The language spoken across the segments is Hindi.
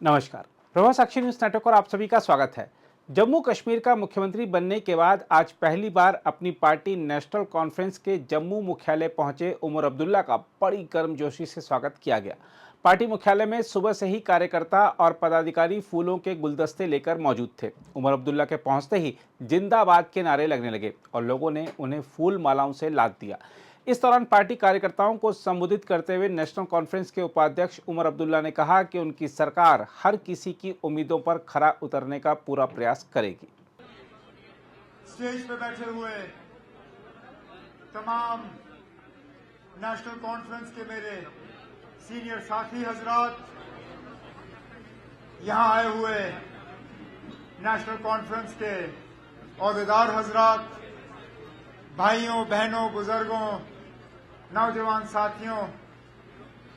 नमस्कार। प्रभा साक्षी न्यूज नेटवर्क और आप सभी का स्वागत है। जम्मू कश्मीर का मुख्यमंत्री बनने के बाद आज पहली बार अपनी पार्टी नेशनल कॉन्फ्रेंस के जम्मू मुख्यालय पहुंचे उमर अब्दुल्ला का बड़ी गर्मजोशी से स्वागत किया गया। पार्टी मुख्यालय में सुबह से ही कार्यकर्ता और पदाधिकारी फूलों के गुलदस्ते लेकर मौजूद थे। उमर अब्दुल्ला के पहुंचते ही जिंदाबाद के नारे लगने लगे और लोगों ने उन्हें फूल मालाओं से लाद दिया। इस दौरान पार्टी कार्यकर्ताओं को संबोधित करते हुए नेशनल कॉन्फ्रेंस के उपाध्यक्ष उमर अब्दुल्ला ने कहा कि उनकी सरकार हर किसी की उम्मीदों पर खरा उतरने का पूरा प्रयास करेगी। स्टेज पे बैठे हुए तमाम नेशनल कॉन्फ्रेंस के मेरे सीनियर साथी हजरात, यहां आए हुए नेशनल कॉन्फ्रेंस के ओहदेदार हजरात, भाइयों बहनों बुजुर्गों नौजवान साथियों,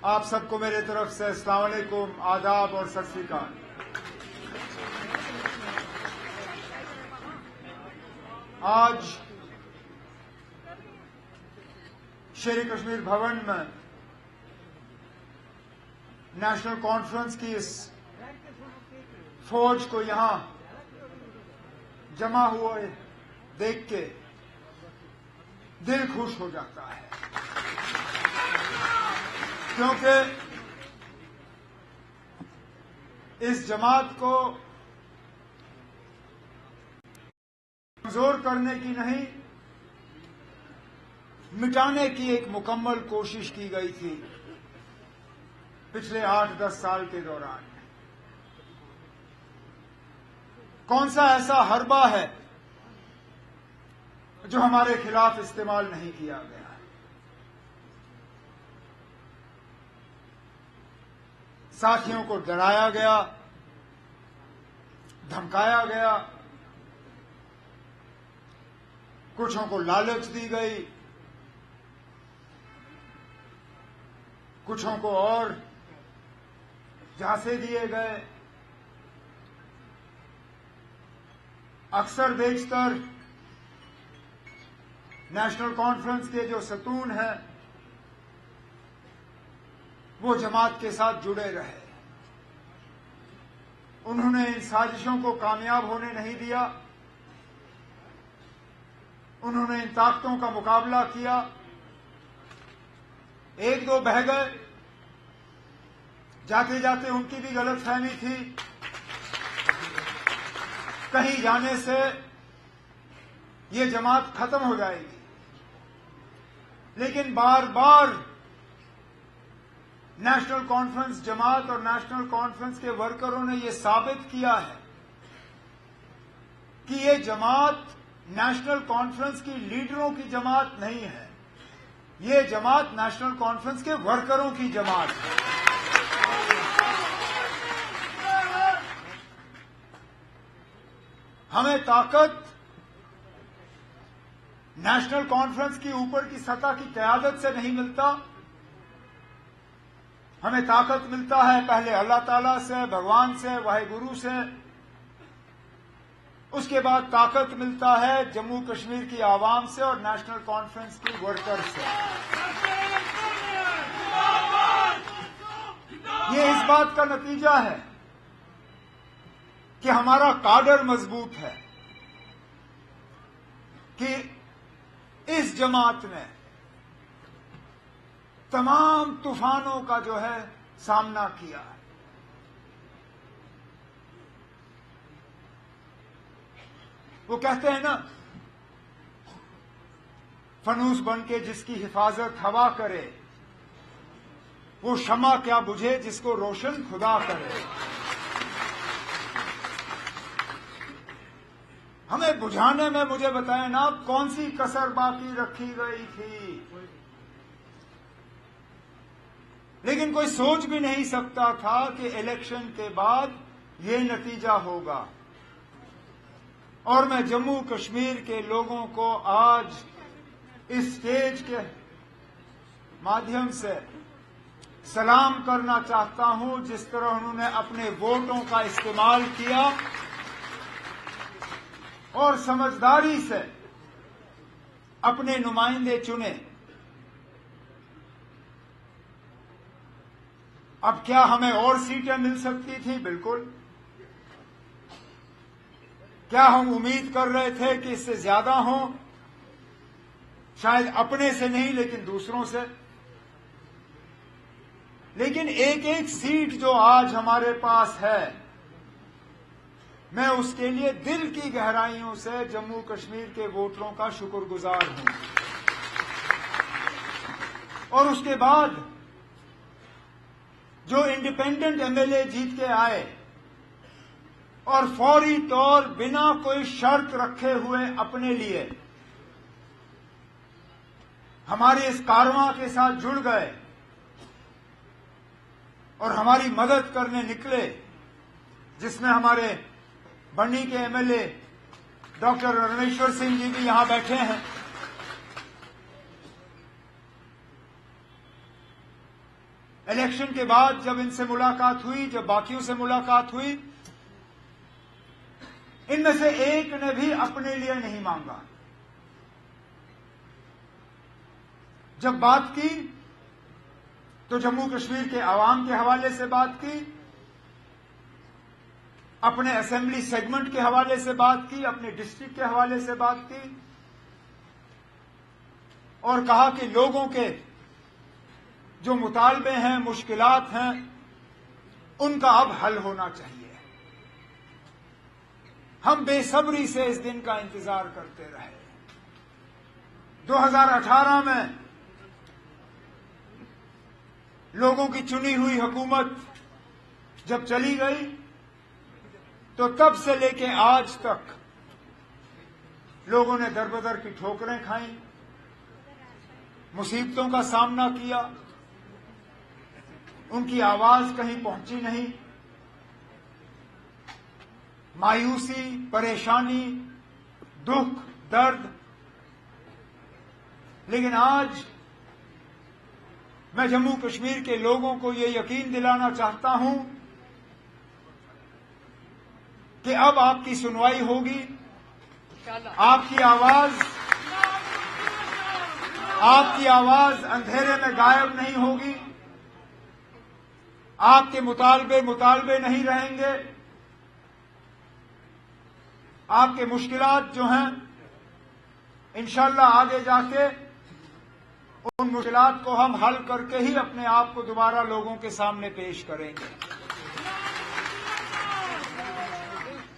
आप सबको मेरे तरफ से अस्सलाम वालेकुम, आदाब और सत श्री अकाल। आज शेर कश्मीर भवन में नेशनल कॉन्फ्रेंस की इस फौज को यहां जमा हुए देख के दिल खुश हो जाता है, क्योंकि इस जमात को कमजोर करने की नहीं, मिटाने की एक मुकम्मल कोशिश की गई थी पिछले 8-10 साल के दौरान। कौन सा ऐसा हरबा है जो हमारे खिलाफ इस्तेमाल नहीं किया गया? साथियों को डराया गया, धमकाया गया, कुछों को लालच दी गई, कुछों को और झांसे दिए गए। अक्सर बेशतर नेशनल कॉन्फ्रेंस के जो सतून हैं वो जमात के साथ जुड़े रहे। उन्होंने इन साजिशों को कामयाब होने नहीं दिया। उन्होंने इन ताकतों का मुकाबला किया। एक दो बह गए, जाते जाते उनकी भी गलतफहमी थी, कहीं जाने से ये जमात खत्म हो जाएगी। लेकिन बार बार नेशनल कॉन्फ्रेंस जमात और नेशनल कॉन्फ्रेंस के वर्करों ने यह साबित किया है कि ये जमात नेशनल कॉन्फ्रेंस की लीडरों की जमात नहीं है, ये जमात नेशनल कॉन्फ्रेंस के वर्करों की जमात है। हमें ताकत नेशनल कॉन्फ्रेंस की ऊपर की सतह की क़यादत से नहीं मिलता। हमें ताकत मिलता है पहले अल्लाह ताला से, भगवान से, वाहिगुरु से। उसके बाद ताकत मिलता है जम्मू कश्मीर की आवाम से और नेशनल कॉन्फ्रेंस की वर्कर से। ये इस बात का नतीजा है कि हमारा काडर मजबूत है, कि इस जमात ने तमाम तूफानों का जो है सामना किया है। वो कहते हैं ना, फनूस बन के जिसकी हिफाजत हवा करे, वो शमा क्या बुझे जिसको रोशन खुदा करे। हमें बुझाने में मुझे बताएं ना, कौन सी कसर बाकी रखी गई थी? लेकिन कोई सोच भी नहीं सकता था कि इलेक्शन के बाद ये नतीजा होगा। और मैं जम्मू कश्मीर के लोगों को आज इस स्टेज के माध्यम से सलाम करना चाहता हूं, जिस तरह उन्होंने अपने वोटों का इस्तेमाल किया और समझदारी से अपने नुमाइंदे चुने। अब क्या हमें और सीटें मिल सकती थी? बिल्कुल। क्या हम उम्मीद कर रहे थे कि इससे ज्यादा हो? शायद अपने से नहीं, लेकिन दूसरों से। लेकिन एक एक सीट जो आज हमारे पास है, मैं उसके लिए दिल की गहराइयों से जम्मू कश्मीर के वोटरों का शुक्रगुजार हूं। और उसके बाद जो इंडिपेंडेंट एमएलए जीत के आए और फौरी तौर बिना कोई शर्त रखे हुए अपने लिए हमारे इस कारवां के साथ जुड़ गए और हमारी मदद करने निकले, जिसमें हमारे बन्नी के एमएलए डॉक्टर रणेश्वर सिंह जी भी यहां बैठे हैं। इलेक्शन के बाद जब इनसे मुलाकात हुई, जब बाकियों से मुलाकात हुई, इनमें से एक ने भी अपने लिए नहीं मांगा। जब बात की तो जम्मू कश्मीर के आवाम के हवाले से बात की, अपने असेंबली सेगमेंट के हवाले से बात की, अपने डिस्ट्रिक्ट के हवाले से बात की और कहा कि लोगों के जो मुतालबे हैं, मुश्किलात हैं, उनका अब हल होना चाहिए। हम बेसब्री से इस दिन का इंतजार करते रहे। 2018 में लोगों की चुनी हुई हुकूमत जब चली गई तो तब से लेके आज तक लोगों ने दरबदर की ठोकरें खाई, मुसीबतों का सामना किया, उनकी आवाज कहीं पहुंची नहीं। मायूसी, परेशानी, दुख, दर्द। लेकिन आज मैं जम्मू कश्मीर के लोगों को ये यकीन दिलाना चाहता हूं कि अब आपकी सुनवाई होगी। आपकी आवाज अंधेरे में गायब नहीं होगी। आपके मुतालबे नहीं रहेंगे। आपके मुश्किलात जो हैं, इंशाअल्लाह आगे जाके उन मुश्किलात को हम हल करके ही अपने आप को दोबारा लोगों के सामने पेश करेंगे।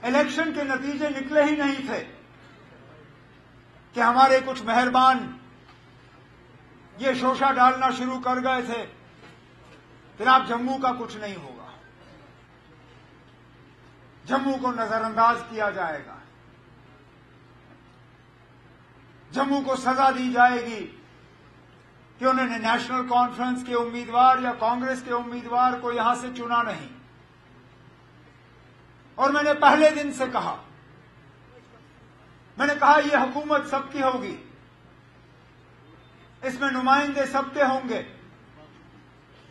इलेक्शन के नतीजे निकले ही नहीं थे कि हमारे कुछ मेहरबान ये शोषा डालना शुरू कर गए थे कि आप जम्मू का कुछ नहीं होगा, जम्मू को नजरअंदाज किया जाएगा, जम्मू को सजा दी जाएगी कि उन्होंने नेशनल कॉन्फ्रेंस के उम्मीदवार या कांग्रेस के उम्मीदवार को यहां से चुना नहीं। और मैंने पहले दिन से कहा, मैंने कहा यह हुकूमत सबकी होगी, इसमें नुमाइंदे सबके होंगे,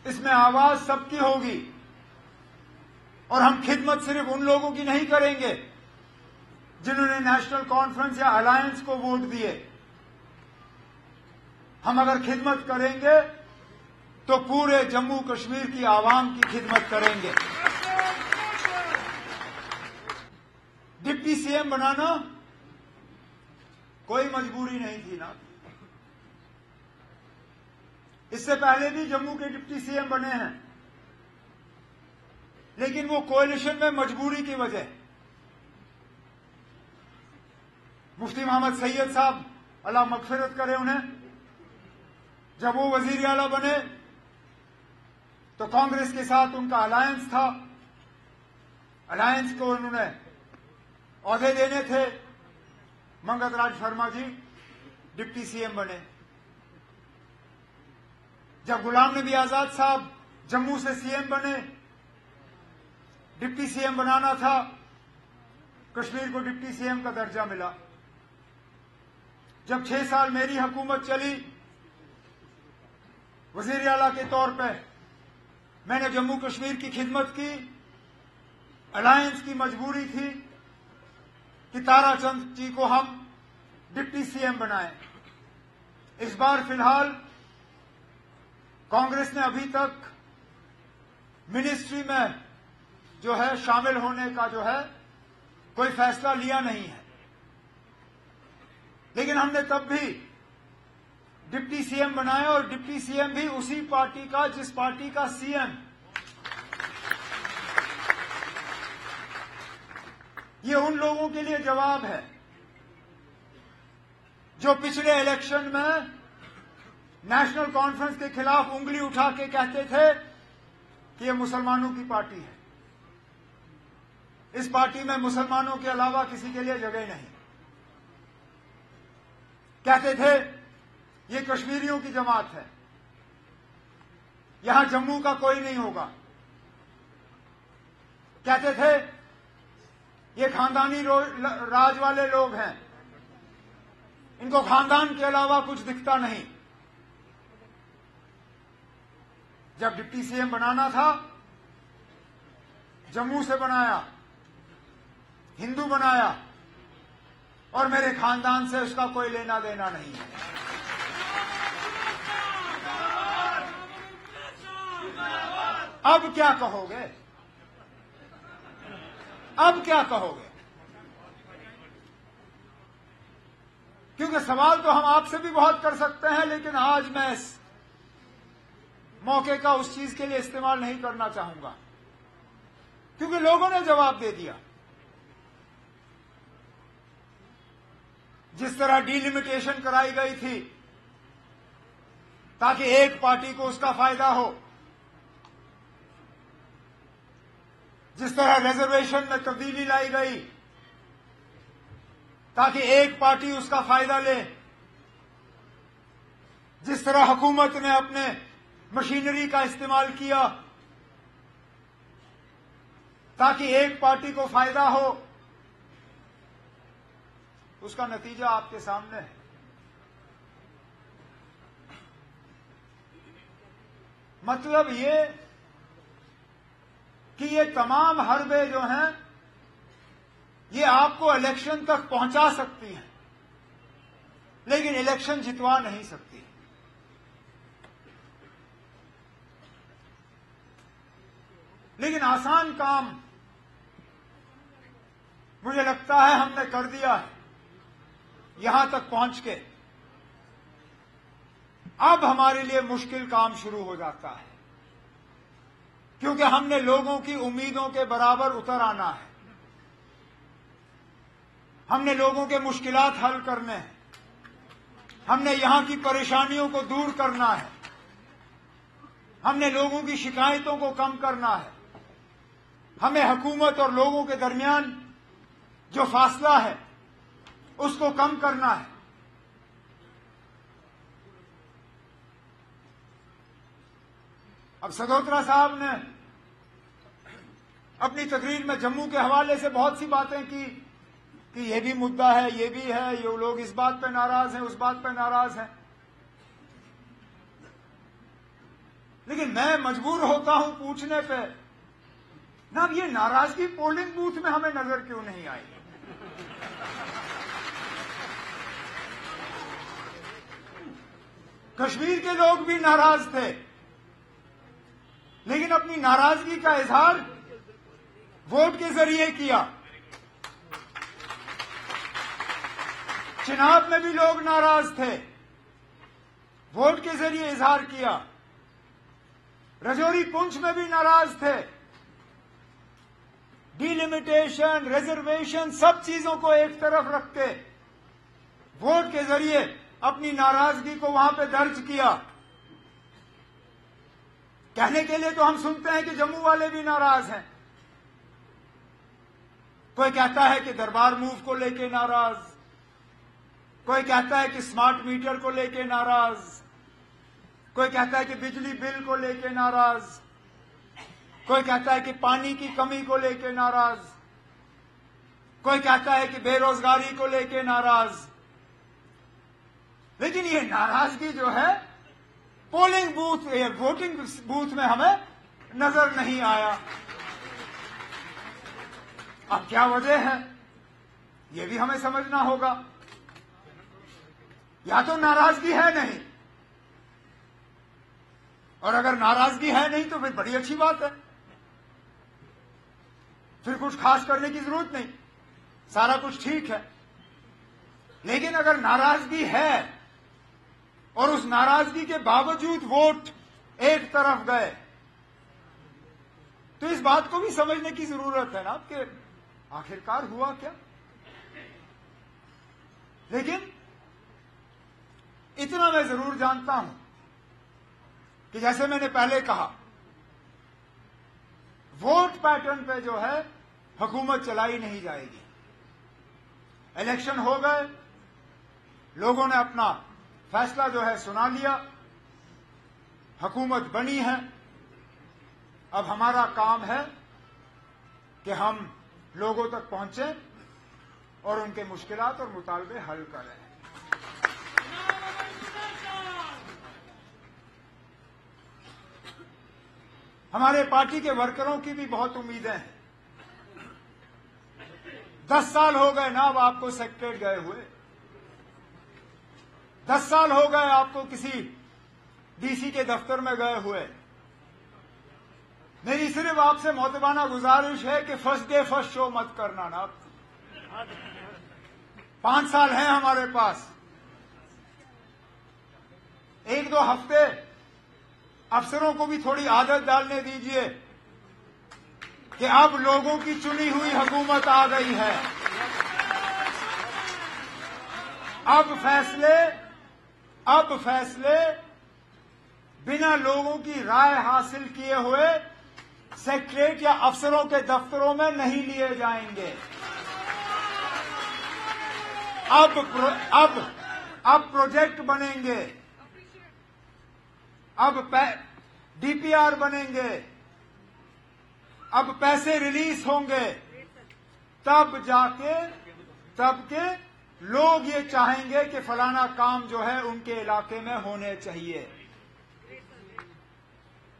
इसमें आवाज सबकी होगी और हम खिदमत सिर्फ उन लोगों की नहीं करेंगे जिन्होंने नेशनल कॉन्फ्रेंस या अलायंस को वोट दिए। हम अगर खिदमत करेंगे तो पूरे जम्मू कश्मीर की आवाम की खिदमत करेंगे। डिप्टी सीएम बनाना कोई मजबूरी नहीं थी ना। इससे पहले भी जम्मू के डिप्टी सीएम बने हैं, लेकिन वो कोalition में मजबूरी की वजह। मुफ्ती मोहम्मद सैयद साहब, अल्लाह मगफिरत करे उन्हें, जब वो वजीर आला बने तो कांग्रेस के साथ उनका अलायंस था। अलायंस को उन्होंने औहदे देने थे। मंगत राज शर्मा जी डिप्टी सीएम बने। जब गुलाम नबी आजाद साहब जम्मू से सीएम बने, डिप्टी सीएम बनाना था, कश्मीर को डिप्टी सीएम का दर्जा मिला। जब 6 साल मेरी हुकूमत चली, वजीर आला के तौर पे मैंने जम्मू कश्मीर की खिदमत की। अलायंस की मजबूरी थी कि ताराचंद जी को हम डिप्टी सीएम बनाएं। इस बार फिलहाल कांग्रेस ने अभी तक मिनिस्ट्री में जो है शामिल होने का जो है कोई फैसला लिया नहीं है। लेकिन हमने तब भी डिप्टी सीएम बनाया और डिप्टी सीएम भी उसी पार्टी का जिस पार्टी का सीएम। ये उन लोगों के लिए जवाब है जो पिछले इलेक्शन में नेशनल कॉन्फ्रेंस के खिलाफ उंगली उठा के कहते थे कि ये मुसलमानों की पार्टी है, इस पार्टी में मुसलमानों के अलावा किसी के लिए जगह नहीं। कहते थे ये कश्मीरियों की जमात है, यहां जम्मू का कोई नहीं होगा। कहते थे ये खानदानी राज वाले लोग हैं, इनको खानदान के अलावा कुछ दिखता नहीं। जब डिप्टी सीएम बनाना था, जम्मू से बनाया, हिंदू बनाया और मेरे खानदान से उसका कोई लेना देना नहीं है। अब क्या कहोगे? अब क्या कहोगे? क्योंकि सवाल तो हम आपसे भी बहुत कर सकते हैं, लेकिन आज मैं इस मौके का उस चीज के लिए इस्तेमाल नहीं करना चाहूंगा, क्योंकि लोगों ने जवाब दे दिया। जिस तरह डिलिमिटेशन कराई गई थी ताकि एक पार्टी को उसका फायदा हो, जिस तरह रिजर्वेशन में तब्दीली लाई गई ताकि एक पार्टी उसका फायदा ले, जिस तरह हुकूमत ने अपने मशीनरी का इस्तेमाल किया ताकि एक पार्टी को फायदा हो, उसका नतीजा आपके सामने है। मतलब ये कि ये तमाम हरबे जो हैं ये आपको इलेक्शन तक पहुंचा सकती हैं, लेकिन इलेक्शन जितवा नहीं सकती। लेकिन आसान काम मुझे लगता है हमने कर दिया है यहां तक पहुंच के। अब हमारे लिए मुश्किल काम शुरू हो जाता है, क्योंकि हमने लोगों की उम्मीदों के बराबर उतर आना है। हमने लोगों के मुश्किलात हल करने हैं, हमने यहां की परेशानियों को दूर करना है, हमने लोगों की शिकायतों को कम करना है, हमें हुकूमत और लोगों के दरमियान जो फासला है उसको कम करना है। अब सगोत्रा साहब ने अपनी तकरीर में जम्मू के हवाले से बहुत सी बातें की कि ये भी मुद्दा है, ये भी है, ये लोग इस बात पे नाराज हैं, उस बात पे नाराज हैं। लेकिन मैं मजबूर होता हूं पूछने पे, ना ये नाराजगी पोलिंग बूथ में हमें नजर क्यों नहीं आई? कश्मीर के लोग भी नाराज थे, लेकिन अपनी नाराजगी का इजहार वोट के जरिए किया। चिनाब में भी लोग नाराज थे, वोट के जरिए इजहार किया। रजौरी पुंछ में भी नाराज थे। डिलिमिटेशन, रिजर्वेशन, सब चीजों को एक तरफ रख के वोट के जरिए अपनी नाराजगी को वहां पे दर्ज किया। कहने के लिए तो हम सुनते हैं कि जम्मू वाले भी नाराज हैं। कोई कहता है कि दरबार मूव को लेके नाराज, कोई कहता है कि स्मार्ट मीटर को लेके नाराज, कोई कहता है कि बिजली बिल को लेके नाराज, कोई कहता है कि पानी की कमी को लेके नाराज, कोई कहता है कि बेरोजगारी को लेके नाराज। लेकिन ये नाराजगी जो है पोलिंग बूथ, वोटिंग बूथ में हमें नजर नहीं आया। अब क्या वजह है ये भी हमें समझना होगा। या तो नाराजगी है नहीं, और अगर नाराजगी है नहीं तो फिर बड़ी अच्छी बात है, फिर कुछ खास करने की जरूरत नहीं, सारा कुछ ठीक है। लेकिन अगर नाराजगी है और उस नाराजगी के बावजूद वोट एक तरफ गए, तो इस बात को भी समझने की जरूरत है ना कि आखिरकार हुआ क्या। लेकिन इतना मैं जरूर जानता हूं कि जैसे मैंने पहले कहा, वोट पैटर्न पे जो है हुकूमत चलाई नहीं जाएगी। इलेक्शन हो गए, लोगों ने अपना फैसला जो है सुना लिया, हुकूमत बनी है। अब हमारा काम है कि हम लोगों तक पहुंचे और उनके मुश्किलात और मुतालबे हल करें। हमारे पार्टी के वर्करों की भी बहुत उम्मीदें हैं। 10 साल हो गए ना अब आपको सेक्रेटरीट गए हुए, 10 साल हो गए आपको किसी डीसी के दफ्तर में गए हुए। मेरी सिर्फ आपसे मोहतबाना गुजारिश है कि फर्स्ट डे फर्स्ट शो मत करना ना। 5 साल हैं हमारे पास, 1-2 हफ्ते अफसरों को भी थोड़ी आदत डालने दीजिए कि अब लोगों की चुनी हुई हुकूमत आ गई है। अब फैसले बिना लोगों की राय हासिल किए हुए सेक्रेटरीट या अफसरों के दफ्तरों में नहीं लिए जाएंगे। अब प्रोजेक्ट बनेंगे, अब डीपीआर बनेंगे, अब पैसे रिलीज होंगे, तब के लोग ये चाहेंगे कि फलाना काम जो है उनके इलाके में होने चाहिए।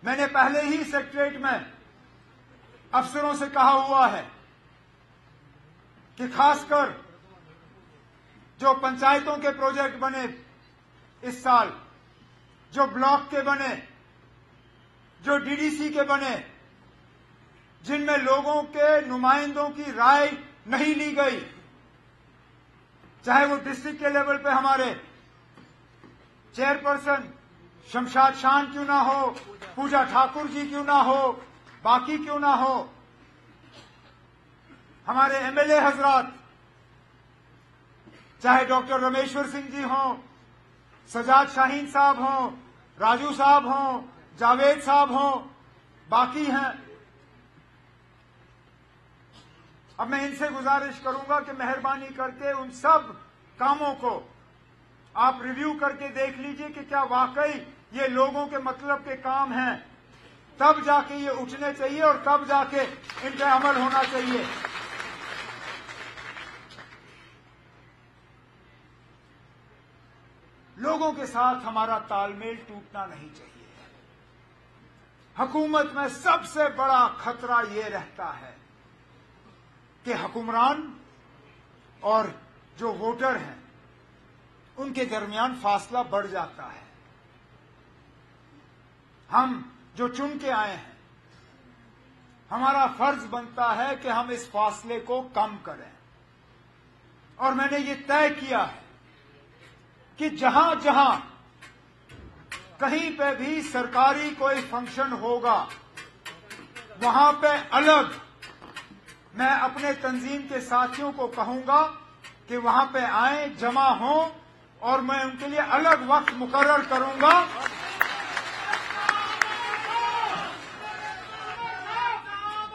मैंने पहले ही सेक्रेटरीट में अफसरों से कहा हुआ है कि खासकर जो पंचायतों के प्रोजेक्ट बने इस साल, जो ब्लॉक के बने, जो डीडीसी के बने, जिनमें लोगों के नुमाइंदों की राय नहीं ली गई, चाहे वो डिस्ट्रिक्ट के लेवल पे हमारे चेयरपर्सन शमशाद शान क्यों ना हो, पूजा ठाकुर जी क्यों ना हो, बाकी क्यों ना हो, हमारे एमएलए हजरात, चाहे डॉक्टर रमेश्वर सिंह जी हों, सजाद शाहीन साहब हों, राजू साहब हों, जावेद साहब हों, बाकी हैं। अब मैं इनसे गुजारिश करूंगा कि मेहरबानी करके उन सब कामों को आप रिव्यू करके देख लीजिए कि क्या वाकई ये लोगों के मतलब के काम हैं, तब जाके ये उठने चाहिए और तब जाके इन पे अमल होना चाहिए। लोगों के साथ हमारा तालमेल टूटना नहीं चाहिए। हुकूमत में सबसे बड़ा खतरा ये रहता है कि हुक्मरान और जो वोटर हैं उनके दरमियान फासला बढ़ जाता है। हम जो चुन के आए हैं, हमारा फर्ज बनता है कि हम इस फासले को कम करें। और मैंने ये तय किया है कि जहां जहां कहीं पे भी सरकारी कोई फंक्शन होगा, वहां पे अलग मैं अपने तंजीम के साथियों को कहूंगा कि वहां पे आए, जमा हों, और मैं उनके लिए अलग वक्त मुकर्रर करूंगा।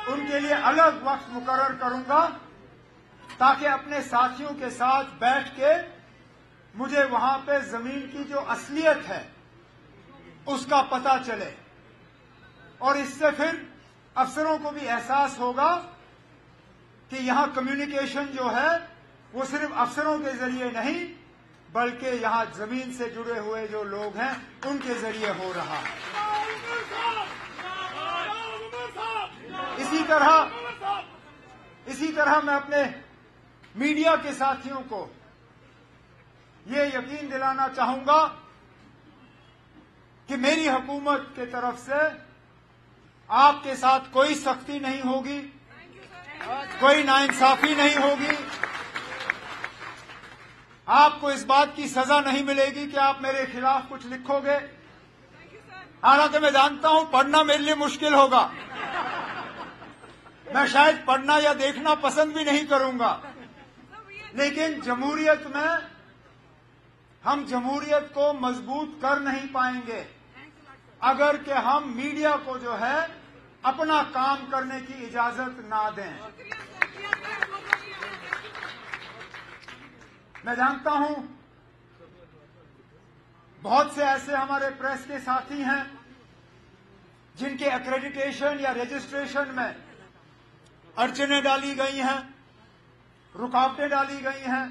उनके लिए अलग वक्त मुकर्रर करूंगा ताकि अपने साथियों के साथ बैठ के मुझे वहां पे जमीन की जो असलियत है उसका पता चले, और इससे फिर अफसरों को भी एहसास होगा कि यहां कम्युनिकेशन जो है वो सिर्फ अफसरों के जरिए नहीं बल्कि यहां जमीन से जुड़े हुए जो लोग हैं उनके जरिए हो रहा है। इसी तरह मैं अपने मीडिया के साथियों को ये यकीन दिलाना चाहूंगा कि मेरी हुकूमत की तरफ से आपके साथ कोई सख्ती नहीं होगी, कोई नाइंसाफी नहीं होगी, आपको इस बात की सजा नहीं मिलेगी कि आप मेरे खिलाफ कुछ लिखोगे। हालांकि मैं जानता हूं पढ़ना मेरे लिए मुश्किल होगा, मैं शायद पढ़ना या देखना पसंद भी नहीं करूंगा, लेकिन जमहूरियत में हम जमहूरियत को मजबूत कर नहीं पाएंगे अगर कि हम मीडिया को जो है अपना काम करने की इजाजत ना दें। मैं जानता हूं बहुत से ऐसे हमारे प्रेस के साथी हैं जिनके एक्रेडिटेशन या रजिस्ट्रेशन में अड़चनें डाली गई हैं, रुकावटें डाली गई हैं,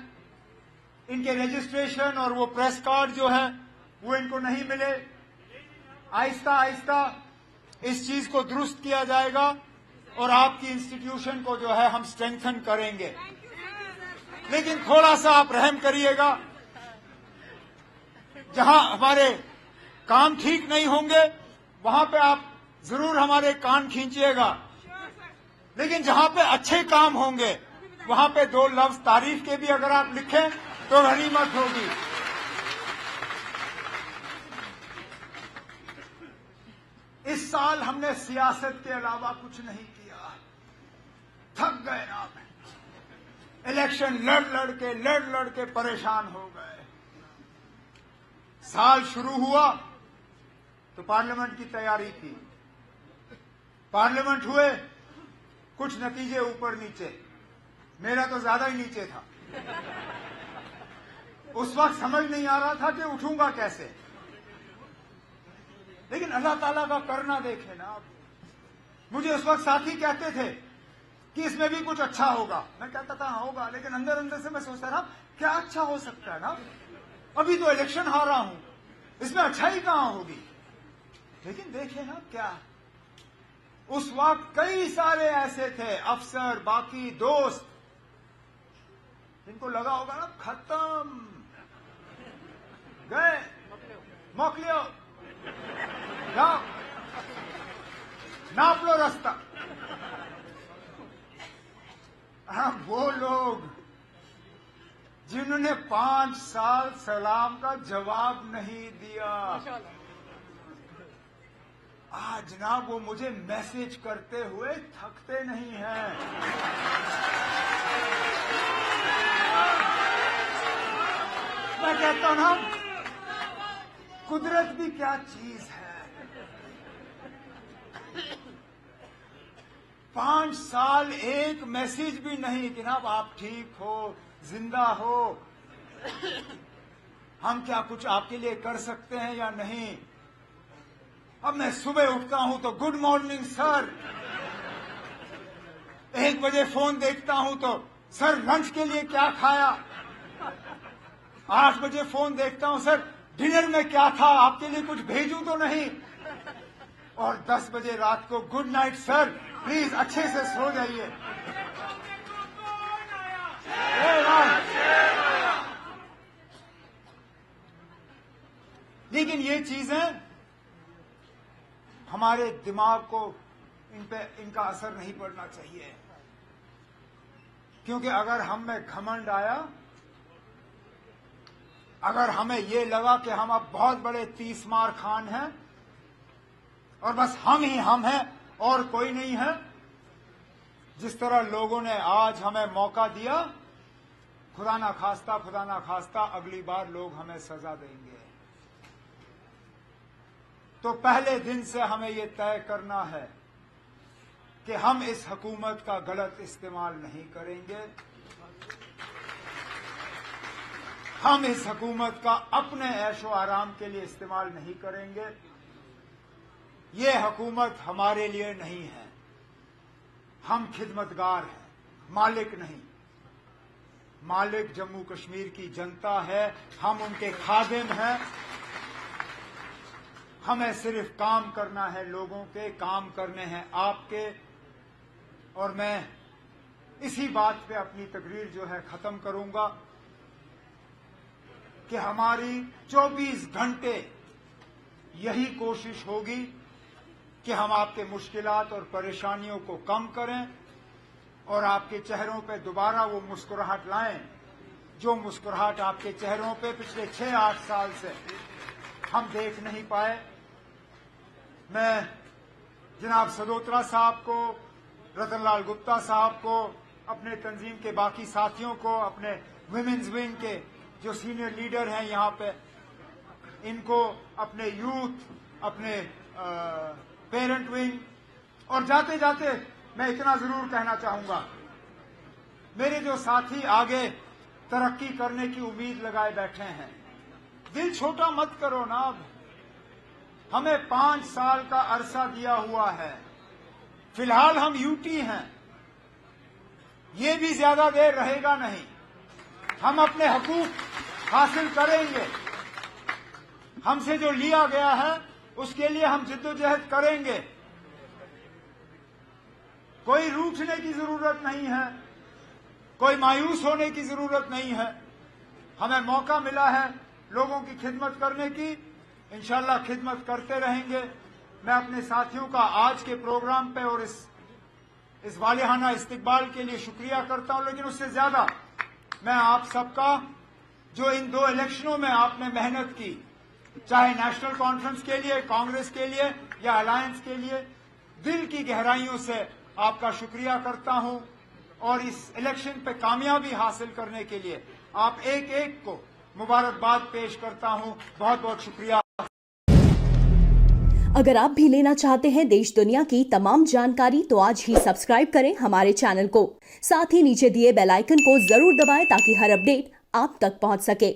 इनके रजिस्ट्रेशन और वो प्रेस कार्ड जो है वो इनको नहीं मिले। आहिस्ता आहिस्ता इस चीज को दुरुस्त किया जाएगा और आपकी इंस्टीट्यूशन को जो है हम स्ट्रेंथन करेंगे। लेकिन थोड़ा सा आप रहम करिएगा, जहां हमारे काम ठीक नहीं होंगे वहां पे आप जरूर हमारे कान खींचिएगा, लेकिन जहां पे अच्छे काम होंगे वहां पे दो लफ्ज तारीफ के भी अगर आप लिखें तो गनीमत होगी। इस साल हमने सियासत के अलावा कुछ नहीं किया, थक गए आप। इलेक्शन लड़ के परेशान हो गए। साल शुरू हुआ तो पार्लियामेंट की तैयारी थी, पार्लियामेंट हुए, कुछ नतीजे ऊपर नीचे, मेरा तो ज्यादा ही नीचे था। उस वक्त समझ नहीं आ रहा था कि उठूंगा कैसे, लेकिन अल्लाह ताला का करना देखे ना आप। मुझे उस वक्त साथी कहते थे कि इसमें भी कुछ अच्छा होगा, मैं कहता था होगा, लेकिन अंदर अंदर से मैं सोचता था क्या अच्छा हो सकता है ना, अभी तो इलेक्शन हारा हूं, इसमें अच्छाई कहां होगी। लेकिन देखिए ना क्या, उस वक्त कई सारे ऐसे थे अफसर, बाकी दोस्त, जिनको लगा होगा ना खत्म, गए मोकलियो, जाओ नाप लो रास्ता। वो लोग जिन्होंने 5 साल सलाम का जवाब नहीं दिया, आज जनाब वो मुझे मैसेज करते हुए थकते नहीं हैं। मैं कहता हूं ना, कुदरत भी क्या चीज है। 5 साल एक मैसेज भी नहीं कि ना आप ठीक हो, जिंदा हो, हम क्या कुछ आपके लिए कर सकते हैं या नहीं। अब मैं सुबह उठता हूं तो गुड मॉर्निंग सर, 1 बजे फोन देखता हूं तो सर लंच के लिए क्या खाया, 8 बजे फोन देखता हूं सर डिनर में क्या था, आपके लिए कुछ भेजूं तो नहीं, और 10 बजे रात को गुड नाइट सर, प्लीज अच्छे से सो जाइए। लेकिन ये चीजें हमारे दिमाग को, इन पे इनका असर नहीं पड़ना चाहिए, क्योंकि अगर हम में घमंड आया, अगर हमें ये लगा कि हम अब बहुत बड़े 30 मार खान हैं और बस हम ही हम हैं और कोई नहीं है, जिस तरह लोगों ने आज हमें मौका दिया, खुदा ना खास्ता अगली बार लोग हमें सजा देंगे। तो पहले दिन से हमें ये तय करना है कि हम इस हुकूमत का गलत इस्तेमाल नहीं करेंगे, हम इस हुकूमत का अपने ऐशो आराम के लिए इस्तेमाल नहीं करेंगे। ये हुकूमत हमारे लिए नहीं है, हम खिदमतगार हैं, मालिक नहीं। मालिक जम्मू कश्मीर की जनता है, हम उनके खादिम हैं। हमें सिर्फ काम करना है, लोगों के काम करने हैं आपके। और मैं इसी बात पे अपनी तकरीर जो है खत्म करूंगा कि हमारी 24 घंटे यही कोशिश होगी कि हम आपके मुश्किलात और परेशानियों को कम करें, और आपके चेहरों पे दोबारा वो मुस्कुराहट लाएं, जो मुस्कुराहट आपके चेहरों पे पिछले 6-8 साल से हम देख नहीं पाए। मैं जनाब सदोत्रा साहब को, रतनलाल गुप्ता साहब को, अपने तंजीम के बाकी साथियों को, अपने विमेन्स विंग के जो सीनियर लीडर हैं यहाँ पे, इनको, अपने यूथ, अपने पेरेंट विंग, और जाते जाते मैं इतना जरूर कहना चाहूंगा, मेरे जो साथी आगे तरक्की करने की उम्मीद लगाए बैठे हैं, दिल छोटा मत करो ना। अब हमें 5 साल का अरसा दिया हुआ है, फिलहाल हम यूटी हैं, ये भी ज्यादा देर रहेगा नहीं। हम अपने हकूक हासिल करेंगे, हमसे जो लिया गया है उसके लिए हम जिद्दोजहद करेंगे। कोई रूठने की जरूरत नहीं है, कोई मायूस होने की जरूरत नहीं है। हमें मौका मिला है लोगों की खिदमत करने की, इंशाल्लाह खिदमत करते रहेंगे। मैं अपने साथियों का आज के प्रोग्राम पे और इस वालिहाना इस्तकबाल के लिए शुक्रिया करता हूं, लेकिन उससे ज्यादा मैं आप सबका, जो इन 2 इलेक्शनों में आपने मेहनत की, चाहे नेशनल कॉन्फ्रेंस के लिए, कांग्रेस के लिए या अलायंस के लिए, दिल की गहराइयों से आपका शुक्रिया करता हूं। और इस इलेक्शन पे कामयाबी हासिल करने के लिए आप एक एक को मुबारकबाद पेश करता हूं। बहुत बहुत शुक्रिया। अगर आप भी लेना चाहते हैं देश दुनिया की तमाम जानकारी तो आज ही सब्सक्राइब करें हमारे चैनल को। साथ ही नीचे दिए बेल आइकन को जरूर दबाएं ताकि हर अपडेट आप तक पहुंच सके।